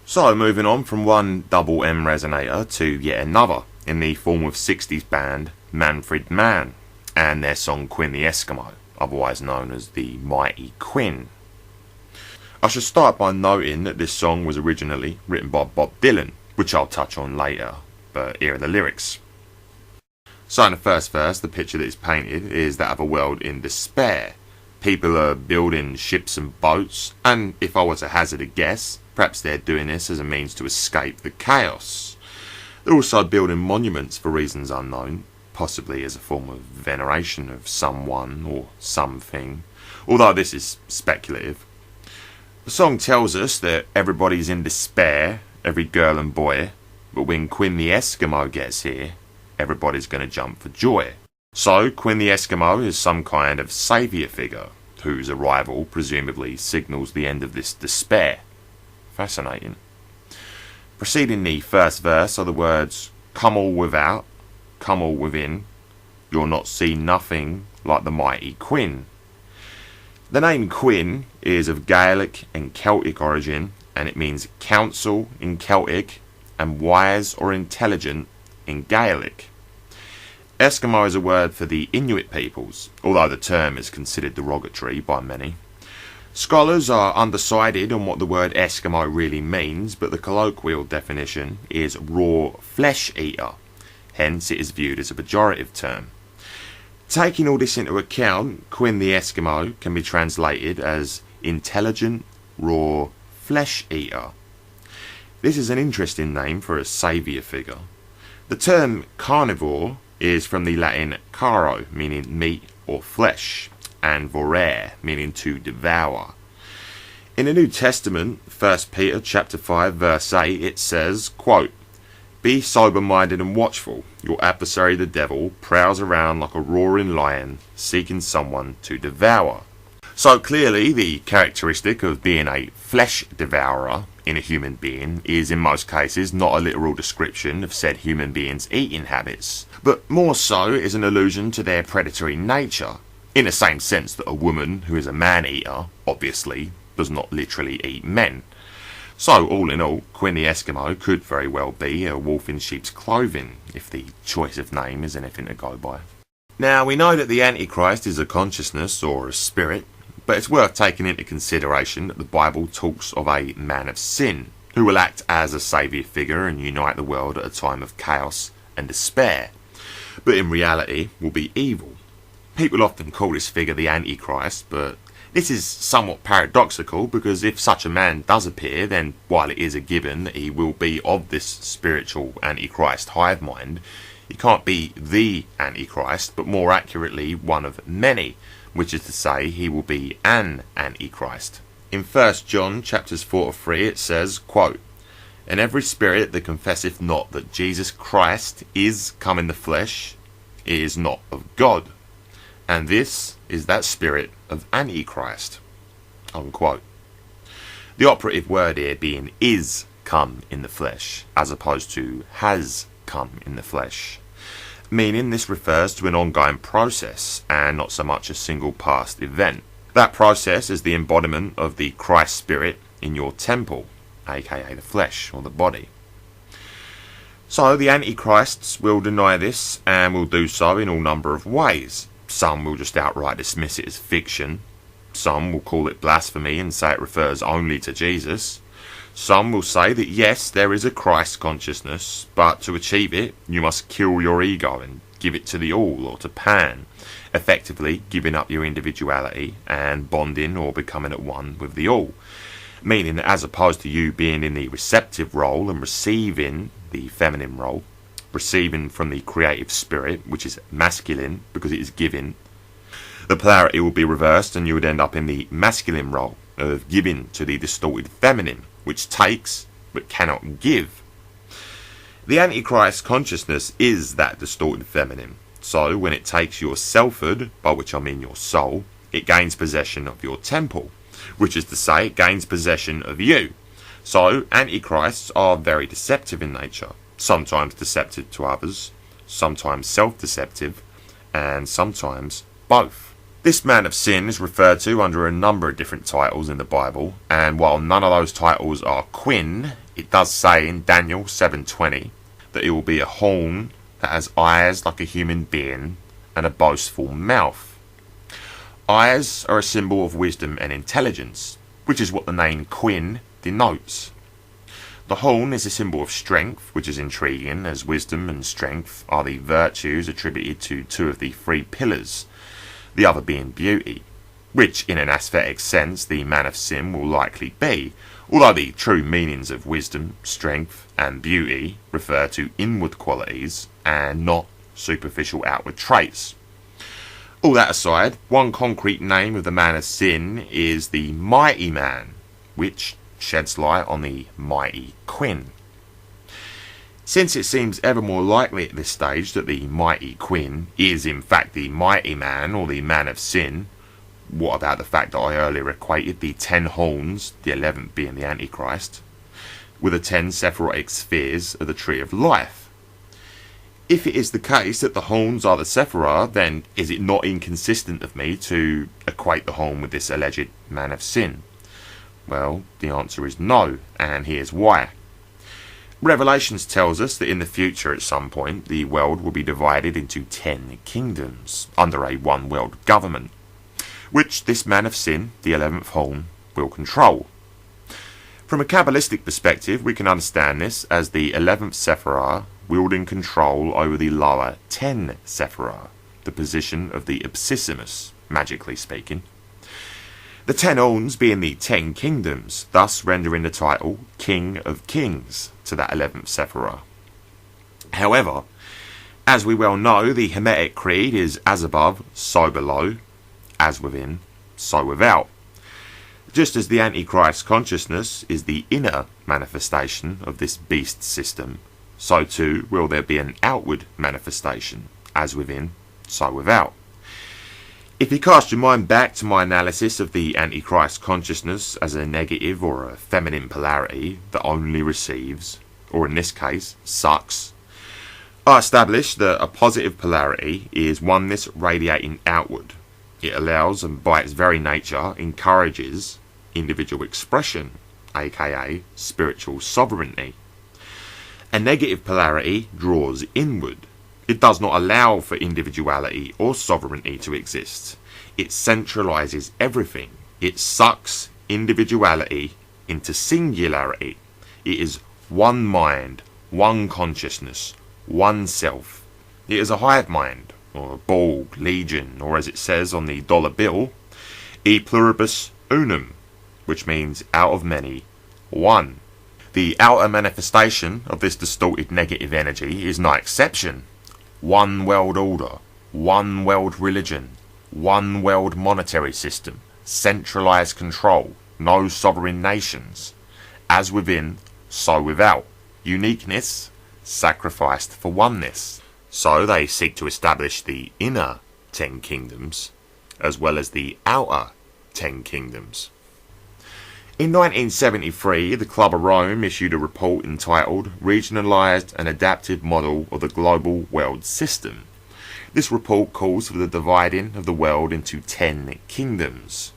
So moving on from one double M resonator to yet another in the form of 60s band Manfred Mann and their song Quinn the Eskimo, otherwise known as the Mighty Quinn. I should start by noting that this song was originally written by Bob Dylan, which I'll touch on later, but here are the lyrics. So in the first verse, the picture that is painted is that of a world in despair. People are building ships and boats, and if I was to hazard a guess, perhaps they're doing this as a means to escape the chaos. They're also building monuments for reasons unknown, possibly as a form of veneration of someone or something, although this is speculative. The song tells us that everybody's in despair, every girl and boy, but when Quinn the Eskimo gets here, everybody's going to jump for joy. So Quinn the Eskimo is some kind of saviour figure, whose arrival presumably signals the end of this despair. Fascinating. Preceding the first verse are the words, "Come all without, come all within, you'll not see nothing like the mighty Quinn." The name Quinn is of Gaelic and Celtic origin, and it means counsel in Celtic and wise or intelligent in Gaelic. Eskimo is a word for the Inuit peoples, although the term is considered derogatory by many. Scholars are undecided on what the word Eskimo really means, but the colloquial definition is raw flesh eater, hence it is viewed as a pejorative term. Taking all this into account, Quinn the Eskimo can be translated as intelligent raw flesh eater. This is an interesting name for a saviour figure. The term carnivore is from the Latin caro, meaning meat or flesh, and vorare, meaning to devour. In the New Testament, 1 Peter chapter 5 verse 8, it says, quote, "Be sober-minded and watchful. Your adversary the devil prowls around like a roaring lion, seeking someone to devour." So clearly the characteristic of being a flesh devourer in a human being is in most cases not a literal description of said human being's eating habits, but more so is an allusion to their predatory nature, in the same sense that a woman who is a man-eater, obviously, does not literally eat men. So all in all, Quinn the Eskimo could very well be a wolf in sheep's clothing, if the choice of name is anything to go by. Now we know that the Antichrist is a consciousness or a spirit, but it's worth taking into consideration that the Bible talks of a man of sin, who will act as a saviour figure and unite the world at a time of chaos and despair, but in reality will be evil. People often call this figure the Antichrist, but this is somewhat paradoxical because if such a man does appear, then while it is a given that he will be of this spiritual Antichrist hive mind, he can't be the Antichrist, but more accurately one of many, which is to say he will be an Antichrist. In 1 John chapters 4 to 3 it says, quote, "And every spirit that confesseth not that Jesus Christ is come in the flesh is not of God, and this is that spirit of Antichrist." Unquote. The operative word here being is come in the flesh, as opposed to has come in the flesh, meaning this refers to an ongoing process and not so much a single past event. That process is the embodiment of the Christ spirit in your temple, aka the flesh or the body. So the Antichrists will deny this and will do so in all number of ways. Some will just outright dismiss it as fiction. Some will call it blasphemy and say it refers only to Jesus. Some will say that yes, there is a Christ consciousness, but to achieve it, you must kill your ego and give it to the all or to Pan, effectively giving up your individuality and bonding or becoming at one with the all. Meaning that as opposed to you being in the receptive role and receiving the feminine role, receiving from the creative spirit, which is masculine because it is giving, the polarity will be reversed and you would end up in the masculine role of giving to the distorted feminine, which takes but cannot give. The Antichrist consciousness is that distorted feminine, so when it takes your selfhood, by which I mean your soul, it gains possession of your temple, which is to say it gains possession of you. So Antichrists are very deceptive in nature, sometimes deceptive to others, sometimes self-deceptive, and sometimes both. This man of sin is referred to under a number of different titles in the Bible, and while none of those titles are Quinn, It does say in Daniel 7:20 that it will be a horn that has eyes like a human being and a boastful mouth. Eyes are a symbol of wisdom and intelligence, which is what the name Quin denotes. The horn is a symbol of strength, which is intriguing, as wisdom and strength are the virtues attributed to two of the three pillars, the other being beauty, which in an aesthetic sense the man of sin will likely be, although the true meanings of wisdom, strength and beauty refer to inward qualities and not superficial outward traits. All that aside, one concrete name of the man of sin is the mighty man, which sheds light on the mighty Quin. Since it seems ever more likely at this stage that the mighty Quin is in fact the mighty man or the man of sin, what about the fact that I earlier equated the 10 horns, the 11th being the Antichrist, with the 10 Sephirotic spheres of the Tree of Life? If it is the case that the horns are the Sephirah, then is it not inconsistent of me to equate the horn with this alleged man of sin? Well, the answer is no, and here's why. Revelations tells us that in the future at some point the world will be divided into 10 kingdoms under a one world government, which this man of sin, the 11th horn, will control. From a Kabbalistic perspective, we can understand this as the 11th Sephirah wielding control over the lower 10 Sephirah, the position of the Absissimus, magically speaking. The 10 horns being the 10 kingdoms, thus rendering the title King of Kings to that 11th Sephirah. However, as we well know, the Hermetic Creed is as above, so below, as within, so without. Just as the Antichrist consciousness is the inner manifestation of this beast system, so too will there be an outward manifestation, as within, so without. If you cast your mind back to my analysis of the Antichrist consciousness as a negative or a feminine polarity that only receives, or in this case, sucks, I established that a positive polarity is oneness radiating outward. It allows and by its very nature encourages individual expression, aka spiritual sovereignty. A negative polarity draws inward. It does not allow for individuality or sovereignty to exist. It centralizes everything. It sucks individuality into singularity. It is one mind, one consciousness, one self. It is a hive mind, or a Borg, legion, or as it says on the dollar bill, e pluribus unum, which means out of many, one. The outer manifestation of this distorted negative energy is no exception. One world order, one world religion, one world monetary system, centralized control, no sovereign nations, as within, so without, uniqueness sacrificed for oneness. So they seek to establish the inner 10 kingdoms, as well as the outer 10 kingdoms. In 1973, the Club of Rome issued a report entitled Regionalised and Adapted Model of the Global World System. This report calls for the dividing of the world into 10 kingdoms.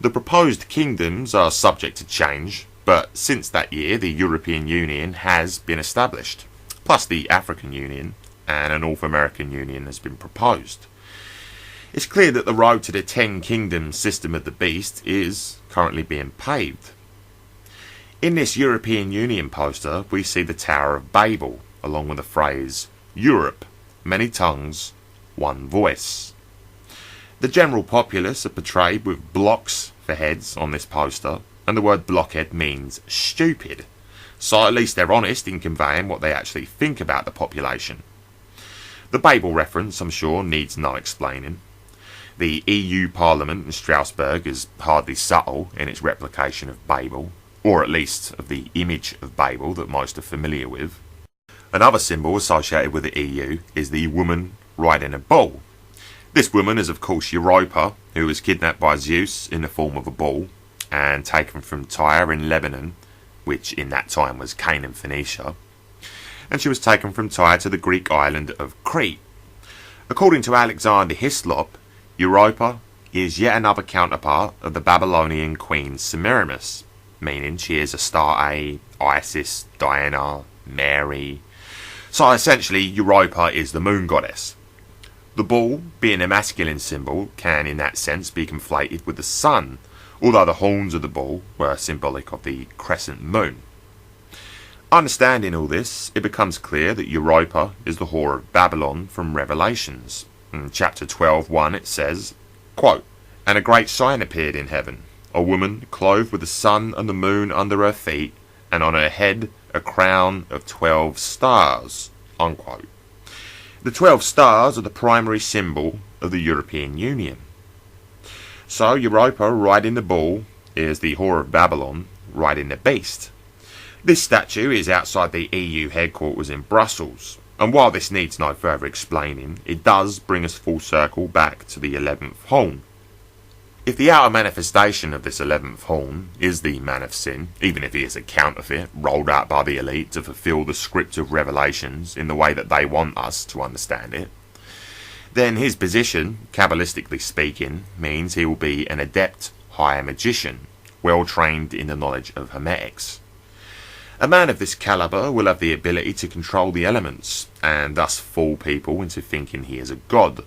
The proposed kingdoms are subject to change, but since that year the European Union has been established, plus the African Union and a North American Union has been proposed. It's clear that the road to the 10 kingdom system of the beast is currently being paved. In this European Union poster we see the Tower of Babel, along with the phrase Europe, many tongues, one voice. The general populace are portrayed with blocks for heads on this poster, and the word blockhead means stupid, so at least they're honest in conveying what they actually think about the population. The Babel reference, I'm sure, needs no explaining. The EU Parliament in Strasbourg is hardly subtle in its replication of Babel, or at least of the image of Babel that most are familiar with. Another symbol associated with the EU is the woman riding a bull. This woman is of course Europa, who was kidnapped by Zeus in the form of a bull and taken from Tyre in Lebanon, which in that time was Canaan, Phoenicia, and she was taken from Tyre to the Greek island of Crete. According to Alexander Hislop, Europa is yet another counterpart of the Babylonian queen Semiramis, meaning she is Astarte, Isis, Diana, Mary. So essentially, Europa is the moon goddess. The bull, being a masculine symbol, can in that sense be conflated with the sun, although the horns of the bull were symbolic of the crescent moon. Understanding all this, it becomes clear that Europa is the whore of Babylon from Revelations. In chapter 12:1 it says, quote, "And a great sign appeared in heaven, a woman clothed with the sun and the moon under her feet, and on her head a crown of 12 stars." Unquote. The 12 stars are the primary symbol of the European Union. So Europa riding the bull is the whore of Babylon riding the beast. This statue is outside the EU headquarters in Brussels, and while this needs no further explaining, it does bring us full circle back to the 11th horn. If the outer manifestation of this 11th horn is the man of sin, even if he is a counterfeit rolled out by the elite to fulfill the script of Revelations in the way that they want us to understand it, then his position, Kabbalistically speaking, means he will be an adept high magician, well trained in the knowledge of Hermetics. A man of this calibre will have the ability to control the elements, and thus fool people into thinking he is a god,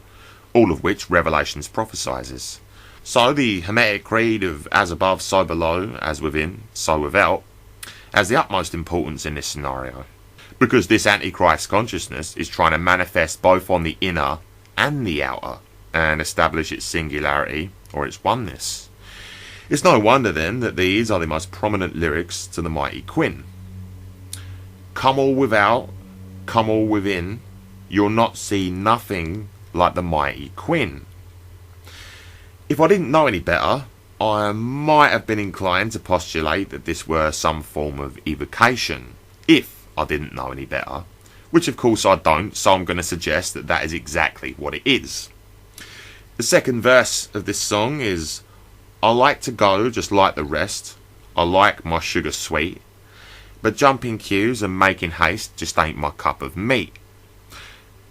all of which Revelations prophesises. So the Hermetic creed of as above, so below, as within, so without, has the utmost importance in this scenario, because this Antichrist consciousness is trying to manifest both on the inner and the outer, and establish its singularity or its oneness. It's no wonder then that these are the most prominent lyrics to the mighty Quinn. Come all without, come all within, you'll not see nothing like the mighty Quinn. If I didn't know any better, I might have been inclined to postulate that this were some form of evocation, if I didn't know any better, which of course I don't, so I'm going to suggest that that is exactly what it is. The second verse of this song is, I like to go just like the rest, I like my sugar sweet, but jumping queues and making haste just ain't my cup of meat.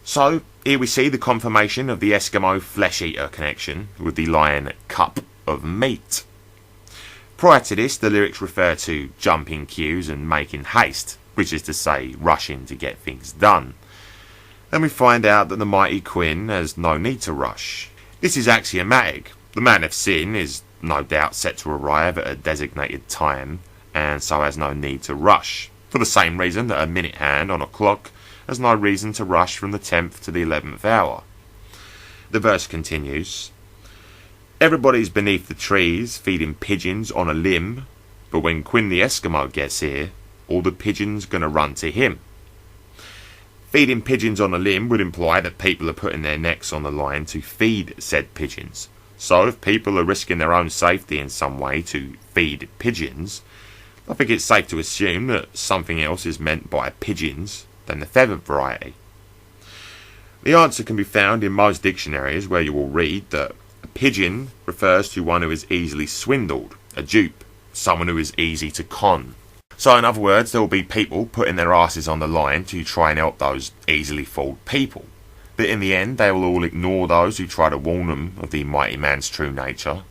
So here we see the confirmation of the Eskimo flesh-eater connection with the line cup of meat. Prior to this, the lyrics refer to jumping queues and making haste, which is to say rushing to get things done. Then we find out that the mighty Quinn has no need to rush. This is axiomatic. The man of sin is no doubt set to arrive at a designated time, and so has no need to rush, for the same reason that a minute hand on a clock has no reason to rush from the 10th to the 11th hour. The verse continues, everybody's beneath the trees feeding pigeons on a limb, but when Quinn the Eskimo gets here, all the pigeons gonna run to him. Feeding pigeons on a limb would imply that people are putting their necks on the line to feed said pigeons. So if people are risking their own safety in some way to feed pigeons, I think it's safe to assume that something else is meant by pigeons than the feathered variety. The answer can be found in most dictionaries, where you will read that a pigeon refers to one who is easily swindled, a dupe, someone who is easy to con. So in other words, there will be people putting their asses on the line to try and help those easily fooled people. But in the end, they will all ignore those who try to warn them of the mighty man's true nature,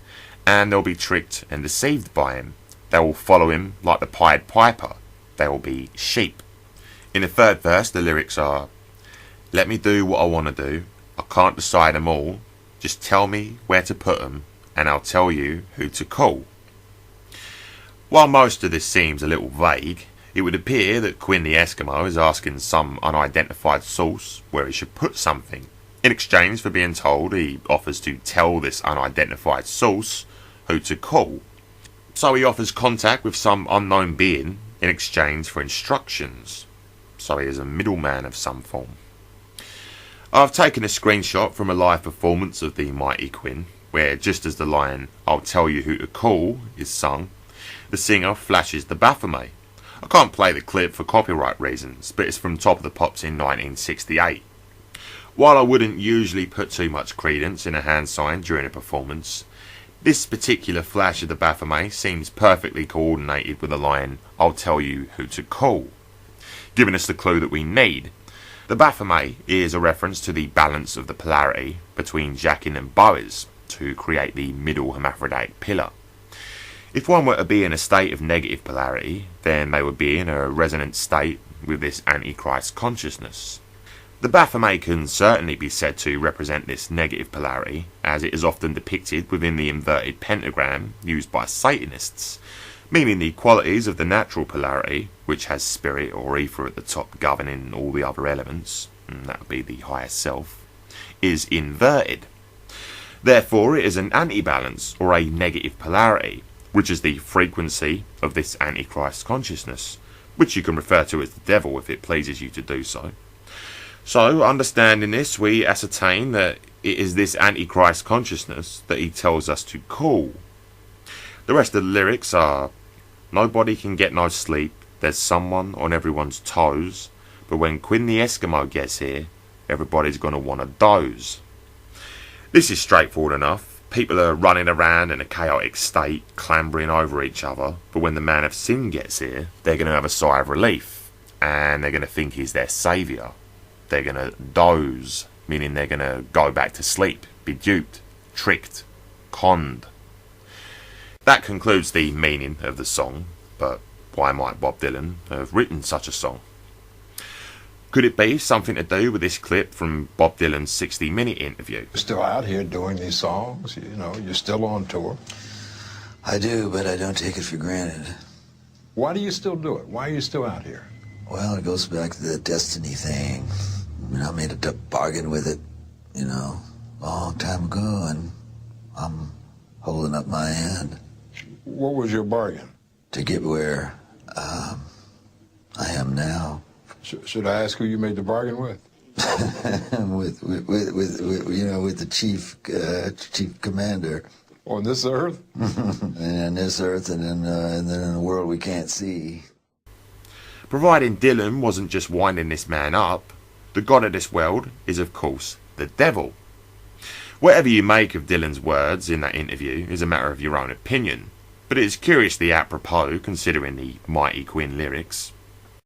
and they'll be tricked and deceived by him. They will follow him like the Pied Piper. They will be sheep. In the third verse, the lyrics are, let me do what I want to do. I can't decide them all. Just tell me where to put them, and I'll tell you who to call. While most of this seems a little vague, it would appear that Quinn the Eskimo is asking some unidentified source where he should put something. In exchange for being told, he offers to tell this unidentified source who to call. So he offers contact with some unknown being in exchange for instructions. So he is a middleman of some form. I've taken a screenshot from a live performance of the mighty Quinn, where just as the line, I'll tell you who to call, is sung, the singer flashes the Baphomet. I can't play the clip for copyright reasons, but it's from Top of the Pops in 1968. While I wouldn't usually put too much credence in a hand sign during a performance, this particular flash of the Baphomet seems perfectly coordinated with the line, I'll tell you who to call, giving us the clue that we need. The Baphomet is a reference to the balance of the polarity between Jachin and Boaz to create the middle hermaphroditic pillar. If one were to be in a state of negative polarity, then they would be in a resonant state with this Antichrist consciousness. The Baphomet can certainly be said to represent this negative polarity, as it is often depicted within the inverted pentagram used by Satanists, meaning the qualities of the natural polarity, which has spirit or ether at the top governing all the other elements, and that would be the higher self, is inverted. Therefore, it is an anti-balance or a negative polarity, which is the frequency of this Antichrist consciousness, which you can refer to as the devil if it pleases you to do so. So, understanding this, we ascertain that it is this Antichrist consciousness that he tells us to call. The rest of the lyrics are, nobody can get no sleep, there's someone on everyone's toes, but when Quinn the Eskimo gets here, everybody's gonna wanna doze. This is straightforward enough. People are running around in a chaotic state, clambering over each other, but when the man of sin gets here, they're gonna have a sigh of relief, and they're gonna think he's their saviour. They're going to doze, meaning they're going to go back to sleep, be duped, tricked, conned. That concludes the meaning of the song, but why might Bob Dylan have written such a song? Could it be something to do with this clip from Bob Dylan's 60-minute interview? You're still out here doing these songs, you're still on tour. I do, but I don't take it for granted. Why do you still do it? Why are you still out here? Well, it goes back to the destiny thing. I made a bargain with it, a long time ago, and I'm holding up my hand. What was your bargain? To get where I am now. Should I ask who you made the bargain with? with the chief commander. On this earth? And on this earth, and then in a world we can't see. Providing Dylan wasn't just winding this man up, the god of this world is, of course, the devil. Whatever you make of Dylan's words in that interview is a matter of your own opinion, but it is curiously apropos considering the Mighty Quinn lyrics.